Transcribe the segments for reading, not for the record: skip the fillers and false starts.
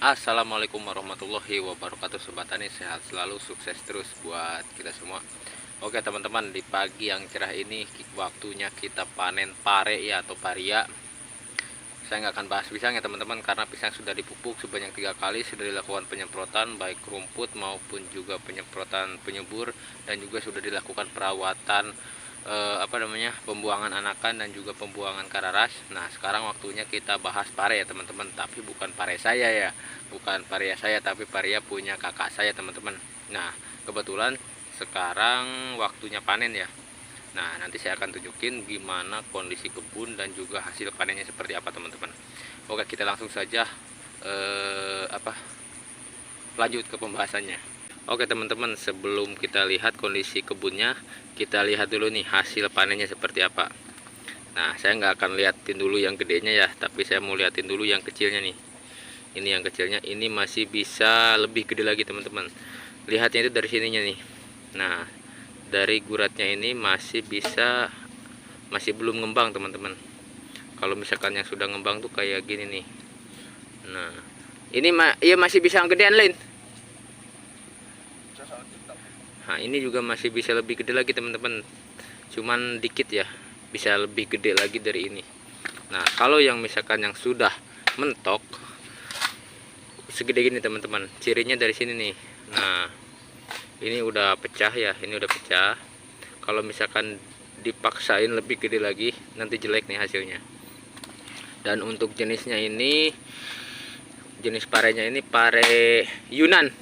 Assalamualaikum warahmatullahi wabarakatuh. Sobat Tani, sehat selalu, sukses terus buat kita semua. Oke teman-teman, di pagi yang cerah ini waktunya kita panen pare ya, atau paria. Saya nggak akan bahas pisang ya teman-teman, karena pisang sudah dipupuk sebanyak 3 kali, sudah dilakukan penyemprotan baik rumput maupun juga penyemprotan penyubur, dan juga sudah dilakukan perawatan pembuangan anakan dan juga pembuangan kararas. Nah sekarang waktunya kita bahas pare ya teman-teman, tapi bukan pare saya ya, bukan paria saya, tapi paria punya kakak saya teman-teman. Nah kebetulan sekarang waktunya panen ya. Nah nanti saya akan tunjukin gimana kondisi kebun dan juga hasil panennya seperti apa teman-teman. Oke, kita langsung saja lanjut ke pembahasannya. Oke teman-teman, sebelum kita lihat kondisi kebunnya, kita lihat dulu nih hasil panennya seperti apa. Nah saya nggak akan liatin dulu yang gedenya ya, tapi saya mau liatin dulu yang kecilnya nih. Ini yang kecilnya, ini masih bisa lebih gede lagi teman-teman. Lihatnya itu dari sininya nih. Nah dari guratnya ini masih belum ngembang teman-teman. Kalau misalkan yang sudah ngembang tuh kayak gini nih. Nah ini iya masih bisa gedean lain. Nah ini juga masih bisa lebih gede lagi teman-teman, cuman dikit ya, bisa lebih gede lagi dari ini. Nah kalau yang misalkan yang sudah mentok segede gini teman-teman, cirinya dari sini nih. Nah ini udah pecah ya, ini udah pecah. Kalau misalkan dipaksain lebih gede lagi, nanti jelek nih hasilnya. Dan untuk jenisnya ini, jenis parenya ini pare Yunan.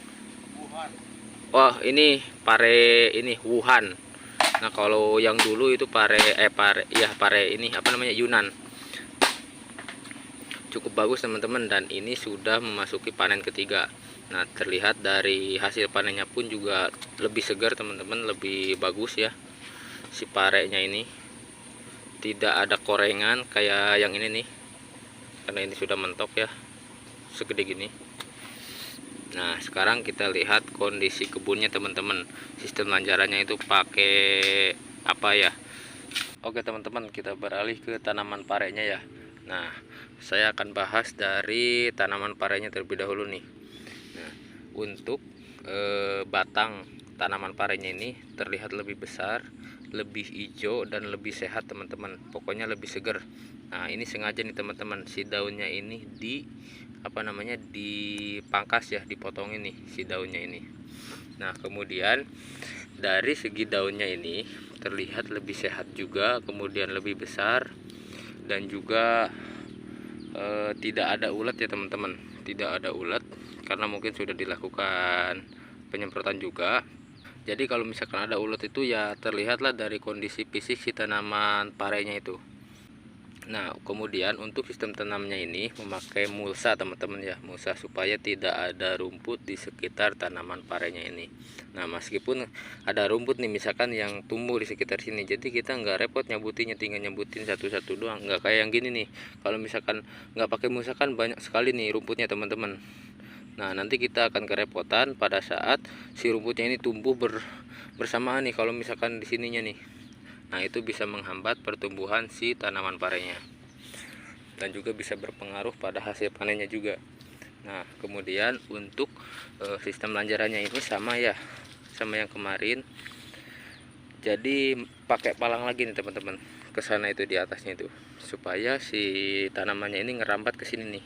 Oh ini pare ini Wuhan. Nah kalau yang dulu itu pare ini apa namanya, Yunan. Cukup bagus teman-teman, dan ini sudah memasuki panen ketiga. Nah terlihat dari hasil panennya pun juga lebih segar teman-teman, lebih bagus ya. Si parenya ini tidak ada korengan kayak yang ini nih, karena ini sudah mentok ya, segede gini. Nah sekarang kita lihat kondisi kebunnya teman-teman, sistem lanjarannya itu pakai apa ya. Oke teman-teman, kita beralih ke tanaman parenya ya. Nah saya akan bahas dari tanaman parenya terlebih dahulu nih. Nah untuk batang tanaman parenya ini terlihat lebih besar, lebih hijau, dan lebih sehat teman-teman. Pokoknya lebih segar. Nah ini sengaja nih teman-teman, si daunnya ini dipangkas ya, dipotongin nih si daunnya ini. Nah kemudian dari segi daunnya ini terlihat lebih sehat juga, kemudian lebih besar, dan juga tidak ada ulat ya teman-teman, tidak ada ulat karena mungkin sudah dilakukan penyemprotan juga. Jadi kalau misalkan ada ulat itu ya terlihatlah dari kondisi fisik si tanaman parenya itu. Nah kemudian untuk sistem tanamnya ini memakai mulsa teman-teman ya, mulsa supaya tidak ada rumput di sekitar tanaman parenya ini. Nah meskipun ada rumput nih misalkan yang tumbuh di sekitar sini, jadi kita nggak repot nyabutinya, tinggal nyabutin satu-satu doang, nggak kayak yang gini nih. Kalau misalkan nggak pakai mulsa kan banyak sekali nih rumputnya teman-teman. Nah nanti kita akan kerepotan pada saat si rumputnya ini tumbuh bersamaan nih, kalau misalkan di sininya nih. Nah itu bisa menghambat pertumbuhan si tanaman parenya, dan juga bisa berpengaruh pada hasil panennya juga. Nah kemudian untuk sistem lanjarannya ini sama ya, sama yang kemarin. Jadi pakai palang lagi nih teman-teman, ke sana itu di atasnya itu, supaya si tanamannya ini ngerambat ke sini nih.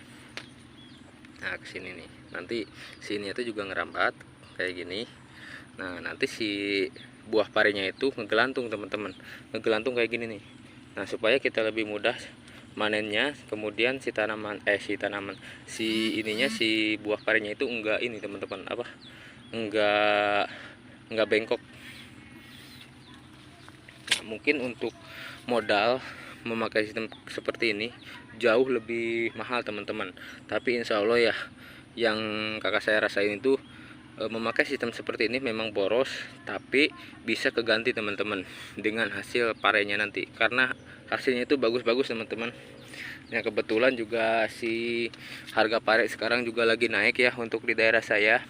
Nah ke sini nih, nanti sini itu juga ngerambat kayak gini. Nah nanti si buah parenya itu ngegelantung teman-teman, ngegelantung kayak gini nih. Nah supaya kita lebih mudah manennya, kemudian si buah parenya itu enggak ini teman-teman, enggak bengkok. Nah mungkin untuk modal memakai sistem seperti ini jauh lebih mahal teman-teman, tapi insya Allah ya, yang kakak saya rasain itu memakai sistem seperti ini memang boros, tapi bisa keganti teman-teman dengan hasil parenya nanti, karena hasilnya itu bagus-bagus teman-teman. Nah kebetulan juga si harga pare sekarang juga lagi naik ya untuk di daerah saya.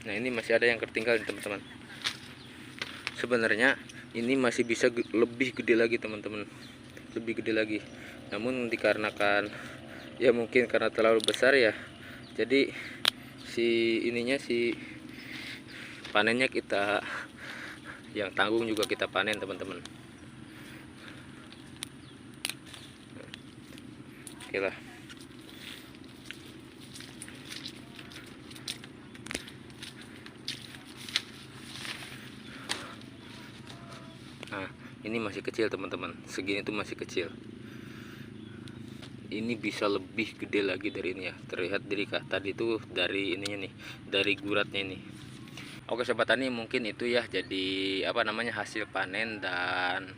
Nah ini masih ada yang tertinggal teman-teman. Sebenarnya ini masih bisa lebih gede lagi teman-teman, lebih gede lagi, namun dikarenakan ya mungkin karena terlalu besar ya, Jadi si panennya kita yang tanggung juga kita panen teman-teman. Oke lah. Nah, ini masih kecil teman-teman, segini tuh masih kecil. Ini bisa lebih gede lagi dari ini ya, terlihat dari tadi tuh dari ininya nih, dari guratnya ini. Oke sobat tani, mungkin itu ya jadi hasil panen dan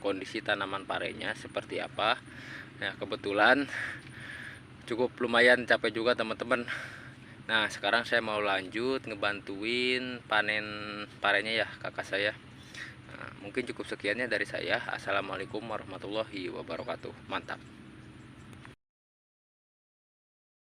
kondisi tanaman parenya seperti apa. Nah kebetulan cukup lumayan capek juga teman-teman. Nah sekarang saya mau lanjut ngebantuin panen parenya ya kakak saya. Nah, mungkin cukup sekiannya dari saya. Assalamualaikum warahmatullahi wabarakatuh. Mantap.